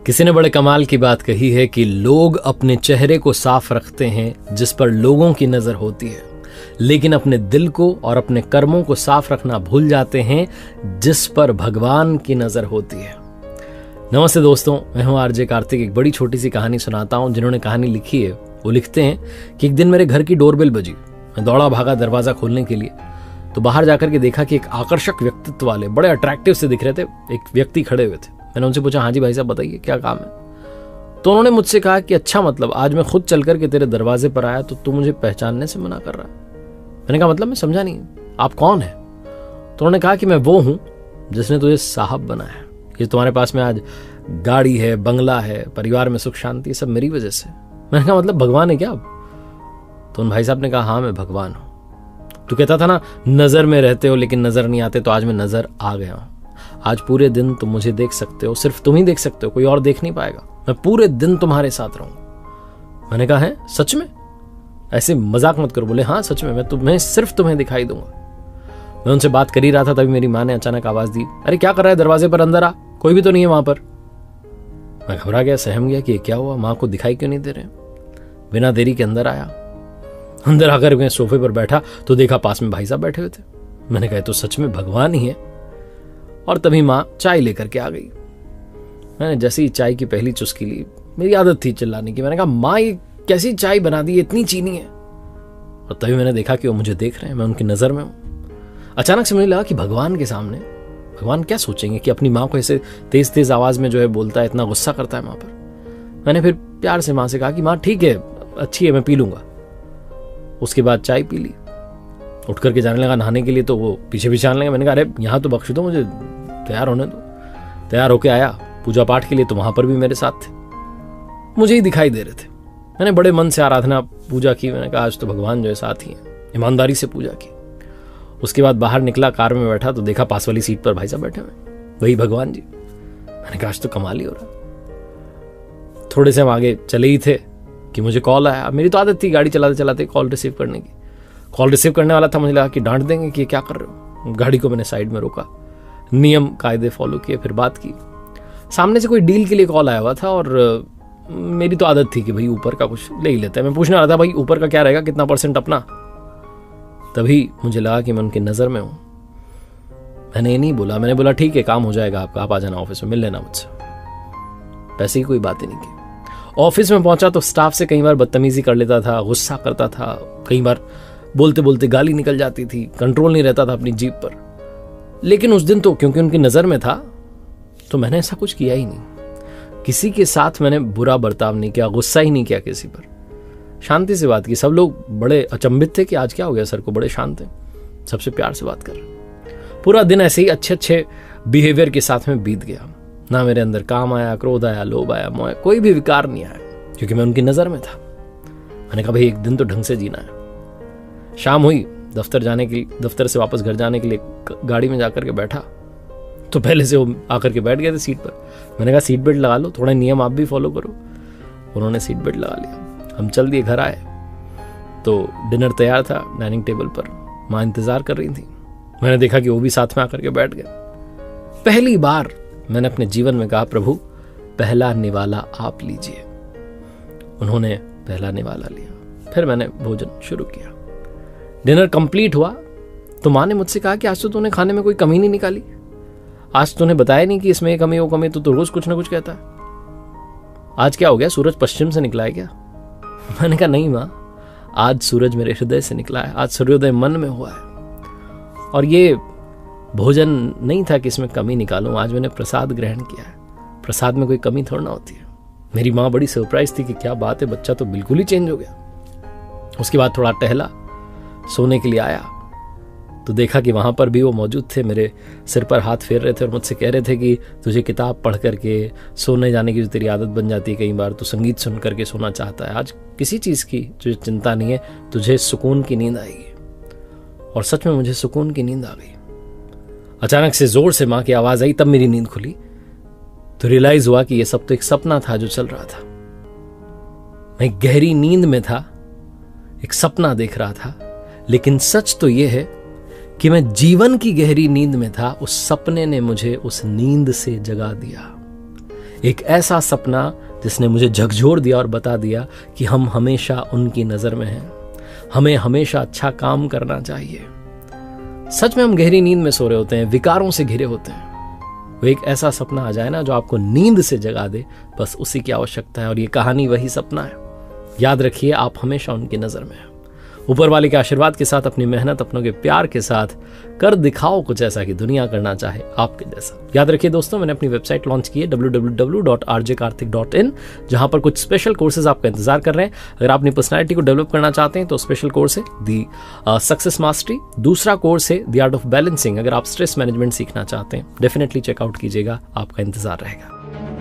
किसी ने बड़े कमाल की बात कही है कि लोग अपने चेहरे को साफ रखते हैं जिस पर लोगों की नजर होती है, लेकिन अपने दिल को और अपने कर्मों को साफ रखना भूल जाते हैं जिस पर भगवान की नजर होती है। नमस्ते दोस्तों, मैं हूं आरजे कार्तिक। एक बड़ी छोटी सी कहानी सुनाता हूं। जिन्होंने कहानी लिखी है वो लिखते हैं कि एक दिन मेरे घर की डोरबेल बजी। मैं दौड़ा भागा दरवाजा खोलने के लिए, तो बाहर जाकर के देखा कि एक आकर्षक व्यक्तित्व वाले बड़े अट्रैक्टिव से दिख रहे थे एक व्यक्ति खड़े हुए थे। मैंने उनसे पूछा, हाँ जी भाई साहब बताइए क्या काम है। तो उन्होंने मुझसे कहा कि अच्छा, मतलब आज मैं खुद चल करके तेरे दरवाजे पर आया तो तू मुझे पहचानने से मना कर रहा है। मैंने कहा मतलब मैं समझा नहीं, आप कौन है। तो उन्होंने कहा कि मैं वो हूं जिसने तुझे साहब बनाया। ये तुम्हारे पास में आज गाड़ी है, बंगला है, परिवार में सुख शांति, सब मेरी वजह से। मैंने कहा मतलब भगवान है क्या आप। तो उन भाई साहब ने कहा हाँ मैं भगवान हूं। तू कहता था ना नजर में रहते हो लेकिन नजर नहीं आते, तो आज मैं नजर आ गया हूं। आज पूरे दिन तुम मुझे देख सकते हो, सिर्फ तुम ही देख सकते हो, कोई और देख नहीं पाएगा। मैं पूरे दिन तुम्हारे साथ रहूंगा। मैंने कहा है सच में, ऐसे मजाक मत करो। बोले हाँ सच में, मैं तुम्हें सिर्फ तुम्हें दिखाई दूंगा। मैं उनसे बात कर ही रहा था, तभी मेरी माँ ने अचानक आवाज दी, अरे क्या कर रहा है, दरवाजे पर अंदर आ, कोई भी तो नहीं है वहां पर। मैं घबरा गया, सहम गया कि क्या हुआ, माँ को दिखाई क्यों नहीं दे रहे। बिना देरी के अंदर आया। अंदर आकर मैं सोफे पर बैठा तो देखा पास में भाई साहब बैठे हुए थे। मैंने कहा तो सच में भगवान ही है। और तभी माँ चाय लेकर के आ गई। मैंने जैसे ही चाय की पहली चुस्की ली, मेरी आदत थी चिल्लाने की, मैंने कहा माँ ये कैसी चाय बना दी, इतनी चीनी है। और तभी मैंने देखा कि वो मुझे देख रहे हैं, मैं उनकी नजर में हूं। अचानक से मुझे लगा कि भगवान के सामने भगवान क्या सोचेंगे कि अपनी माँ को ऐसे तेज तेज आवाज में जो है बोलता है, इतना गुस्सा करता है माँ पर। मैंने फिर प्यार से माँ से कहा कि माँ ठीक है, अच्छी है, मैं पी लूंगा। उसके बाद चाय पी ली। उठ करके जाने लगा नहाने के लिए, तो वो पीछे पीछे आने लगा। मैंने कहा अरे यहाँ तो बख्श दो, मुझे तैयार होने दो। तैयार होके आया पूजा पाठ के लिए, तो वहां पर भी मेरे साथ थे, मुझे ही दिखाई दे रहे थे। मैंने बड़े मन से आराधना पूजा की। मैंने कहा आज तो भगवान जो है साथ ही है, ईमानदारी से पूजा की। उसके बाद बाहर निकला, कार में बैठा तो देखा पास वाली सीट पर भाई साहब बैठे हुए, वही भगवान जी। मैंने कहा आज तो कमाल ही हो रहा। थोड़े से हम आगे चले ही थे कि मुझे कॉल आया। मेरी तो आदत थी गाड़ी चलाते चलाते कॉल रिसीव करने की। कॉल रिसीव करने वाला था, मुझे लगा कि डांट देंगे कि क्या कर रहे हो। गाड़ी को मैंने साइड में रोका, नियम कायदे फॉलो किए, फिर बात की। सामने से कोई डील के लिए कॉल आया हुआ था और मेरी तो आदत थी कि भाई ऊपर का कुछ ले ही लेते हैं। मैं पूछने वाला था भाई ऊपर का क्या रहेगा, कितना % अपना। तभी मुझे लगा कि मैं उनकी नजर में हूं। मैंने ये नहीं बोला, मैंने बोला ठीक है काम हो जाएगा आपका, आप आ जाना ऑफिस में, मिल लेना मुझसे। पैसे की कोई बात ही नहीं की। ऑफिस में पहुंचा तो स्टाफ से कई बार बदतमीजी कर लेता था, गुस्सा करता था, कई बार बोलते बोलते गाली निकल जाती थी, कंट्रोल नहीं रहता था अपनी जीभ पर। लेकिन उस दिन तो क्योंकि उनकी नजर में था तो मैंने ऐसा कुछ किया ही नहीं। किसी के साथ मैंने बुरा बर्ताव नहीं किया, गुस्सा ही नहीं किया किसी पर, शांति से बात की। सब लोग बड़े अचंभित थे कि आज क्या हो गया सर को, बड़े शांत थे, सबसे प्यार से बात कर रहे। पूरा दिन ऐसे ही अच्छे अच्छे बिहेवियर के साथ में बीत गया। ना मेरे अंदर काम आया, क्रोध आया, लोभ आया, मोह, कोई भी विकार नहीं आया, क्योंकि मैं उनकी नजर में था। मैंने कहा भाई एक दिन तो ढंग से जीना है। शाम हुई, दफ्तर से वापस घर जाने के लिए गाड़ी में जाकर के बैठा तो पहले से वो आकर के बैठ गए थे सीट पर। मैंने कहा सीट बेल्ट लगा लो, थोड़ा नियम आप भी फॉलो करो। उन्होंने सीट बेल्ट लगा लिया। हम चल दिए, घर आए तो डिनर तैयार था डाइनिंग टेबल पर, माँ इंतजार कर रही थी। मैंने देखा कि वो भी साथ में आकर के बैठ गए। पहली बार मैंने अपने जीवन में कहा प्रभु पहला निवाला आप लीजिए। उन्होंने पहला निवाला लिया, फिर मैंने भोजन शुरू किया। डिनर कंप्लीट हुआ तो माँ ने मुझसे कहा कि आज तो तूने खाने में कोई कमी नहीं निकाली, आज तूने बताया नहीं कि इसमें ये कमी वो कमी, तो रोज कुछ ना कुछ कहता है। आज क्या हो गया, सूरज पश्चिम से निकला है क्या। मैंने कहा नहीं माँ, आज सूरज मेरे हृदय से निकला है, आज सूर्योदय मन में हुआ है। और ये भोजन नहीं था कि इसमें कमी निकालूं, आज मैंने प्रसाद ग्रहण किया है, प्रसाद में कोई कमी थोड़ा ना होती है। मेरी माँ बड़ी सरप्राइज थी कि क्या बात है, बच्चा तो बिल्कुल ही चेंज हो गया। उसके बाद थोड़ा टहला, सोने के लिए आया तो देखा कि वहां पर भी वो मौजूद थे, मेरे सिर पर हाथ फेर रहे थे और मुझसे कह रहे थे कि तुझे किताब पढ़ करके सोने जाने की जो तेरी आदत बन जाती है, कई बार तो संगीत सुन करके सोना चाहता है, आज किसी चीज की तुझे चिंता नहीं है, तुझे सुकून की नींद आएगी। और सच में मुझे सुकून की नींद आ गई। अचानक से जोर से माँ की आवाज आई, तब मेरी नींद खुली तो रियलाइज हुआ कि यह सब तो एक सपना था जो चल रहा था। मैं गहरी नींद में था, एक सपना देख रहा था, लेकिन सच तो यह है कि मैं जीवन की गहरी नींद में था। उस सपने ने मुझे उस नींद से जगा दिया। एक ऐसा सपना जिसने मुझे झकझोर दिया और बता दिया कि हम हमेशा उनकी नजर में हैं, हमें हमेशा अच्छा काम करना चाहिए। सच में हम गहरी नींद में सो रहे होते हैं, विकारों से घिरे होते हैं। वो एक ऐसा सपना आ जाए ना जो आपको नींद से जगा दे, बस उसी की आवश्यकता है। और ये कहानी वही सपना है। याद रखिए, आप हमेशा उनकी नजर में हैं। ऊपर वाले के आशीर्वाद के साथ, अपनी मेहनत, अपनों के प्यार के साथ कर दिखाओ कुछ ऐसा कि दुनिया करना चाहे आपके जैसा। याद रखिए दोस्तों, मैंने अपनी वेबसाइट लॉन्च की है www.rjkarthik.in, जहां पर कुछ स्पेशल कोर्सेज आपका इंतजार कर रहे हैं। अगर आप अपनी पर्सनैलिटी को डेवलप करना चाहते हैं तो स्पेशल कोर्स है दी सक्सेस मास्टरी। दूसरा कोर्स है द आर्ट ऑफ बैलेंसिंग। अगर आप स्ट्रेस मैनेजमेंट सीखना चाहते हैं, डेफिनेटली चेकआउट कीजिएगा, आपका इंतजार रहेगा।